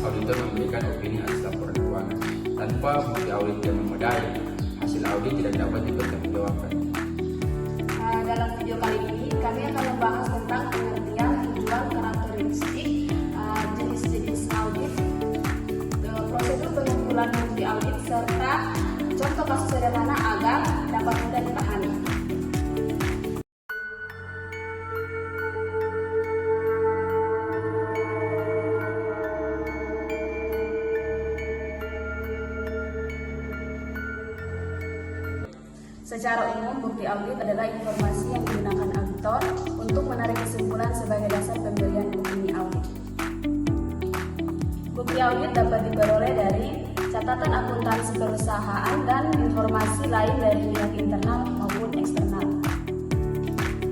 auditor memberikan opini atas laporan keuangan. Tanpa bukti audit yang memadai, hasil audit tidak dapat dipertanggungjawabkan. Dalam video kali ini, kami akan membahas tentang pengertian, tujuan, karakteristik, jenis-jenis audit, prosedur pengumpulan bukti audit, serta contoh kasus sederhana agar dapat mudah dipahami. Secara umum, bukti audit adalah informasi yang digunakan auditor untuk menarik kesimpulan sebagai dasar pemberian opini audit. Bukti audit dapat diperoleh dari catatan akuntansi perusahaan dan informasi lain dari pihak internal maupun eksternal.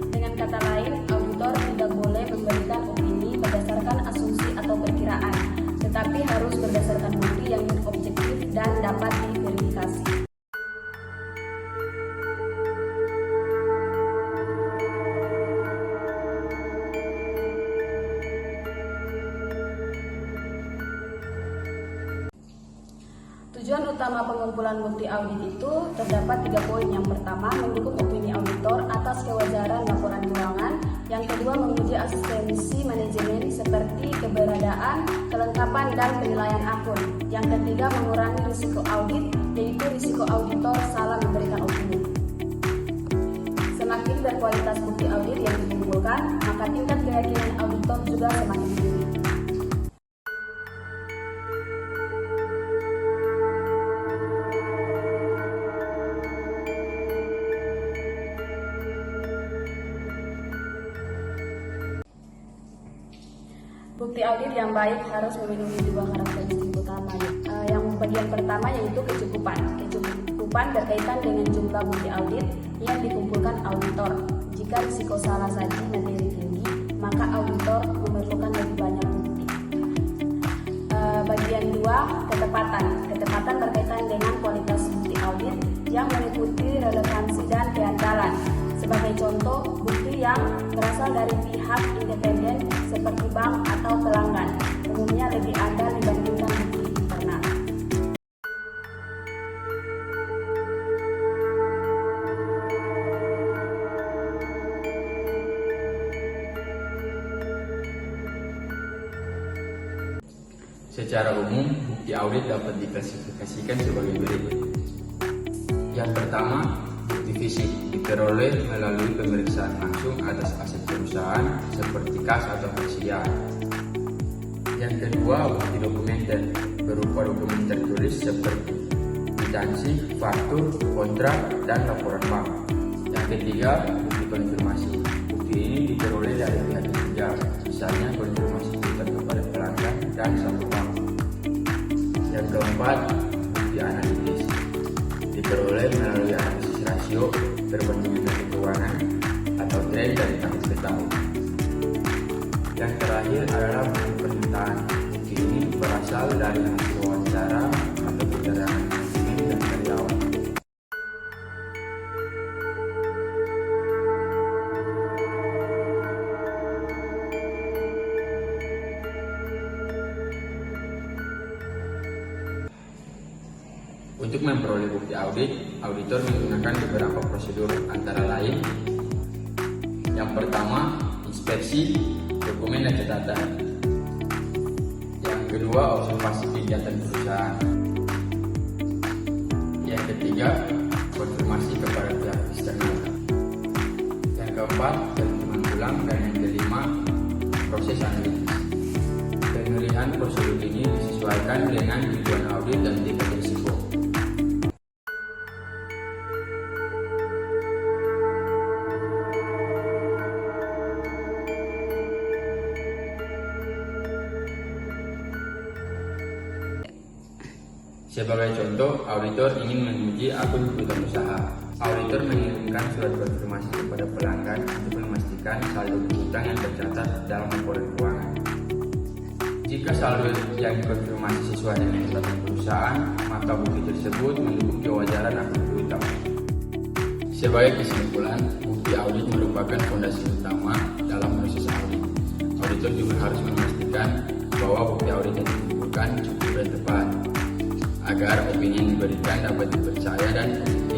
Dengan kata lain, auditor tidak boleh memberikan opini berdasarkan asumsi atau perkiraan, tetapi harus berdasarkan bukti yang objektif dan dapat diverifikasi. Tujuan utama pengumpulan bukti audit itu terdapat 3 poin. Yang pertama, mendukung opini auditor atas kewajaran laporan keuangan. Yang kedua, menguji asistensi manajemen seperti keberadaan, kelengkapan, dan penilaian akun. Yang ketiga, mengurangi risiko audit, yaitu risiko auditor salah memberikan opini. Semakin berkualitas bukti audit yang dikumpulkan, maka tingkat keyakinan auditor juga semakin tinggi. Bukti audit yang baik harus memenuhi 2 karakteristik utama. Yang bagian pertama yaitu kecukupan. Kecukupan berkaitan dengan jumlah bukti audit yang dikumpulkan auditor. Jika risiko salah saji materi tinggi, maka auditor memerlukan lebih banyak bukti. Bagian 2, ketepatan. Ketepatan berkaitan dengan kualitas bukti audit yang meliputi relevansi dan keandalan. Sebagai contoh, bukti yang berasal dari pihak independen seperti bank atau pelanggan umumnya lebih andal dibandingkan bukti internal. Secara umum, bukti audit dapat diklasifikasikan sebagai berikut. Yang pertama, bukti fisik diperoleh melalui pemeriksaan langsung atas aset perusahaan seperti kas atau hasil. Yang kedua, bukti dokumenter berupa dokumen tertulis seperti kwitansi, faktur, kontrak, dan laporan bank. Yang ketiga, bukti konfirmasi. Bukti ini diperoleh dari pihak ketiga, misalnya konfirmasi utang kepada pelanggan dan satu bank. Yang keempat, bukti analitis diperoleh melalui analisis rasio perbandingan keuangan atau tren dari tahun ke tahun. Yang terakhir adalah bukti permintaan. Bukti ini berasal dari hasil wawancara atau keterangan manajemen dan karyawan. Untuk memperoleh bukti audit, auditor menggunakan beberapa prosedur antara lain. Yang pertama, inspeksi dokumen dan catatan. Yang kedua, observasi kegiatan perusahaan. Yang ketiga, konfirmasi kepada pihak eksternal. Yang keempat, perhitungan ulang. Dan yang kelima, proses analisis. Pemilihan prosedur ini disesuaikan dengan tujuan audit dan tingkat risiko. Sebagai contoh, auditor ingin menguji akun kebutuhan usaha. Auditor mengirimkan surat konfirmasi kepada pelanggan untuk memastikan saldo utang yang tercatat dalam laporan keuangan. Jika saldo yang dikonfirmasi sesuai dengan catatan perusahaan, maka bukti tersebut mendukung kewajaran akun utang. Sebagai kesimpulan, bukti audit merupakan fondasi utama dalam proses audit. Auditor juga harus memastikan bahwa bukti audit yang dikumpulkan menunjukkan cukup dan tepat, agar opini yang diberikan dapat dipercaya dan objektif.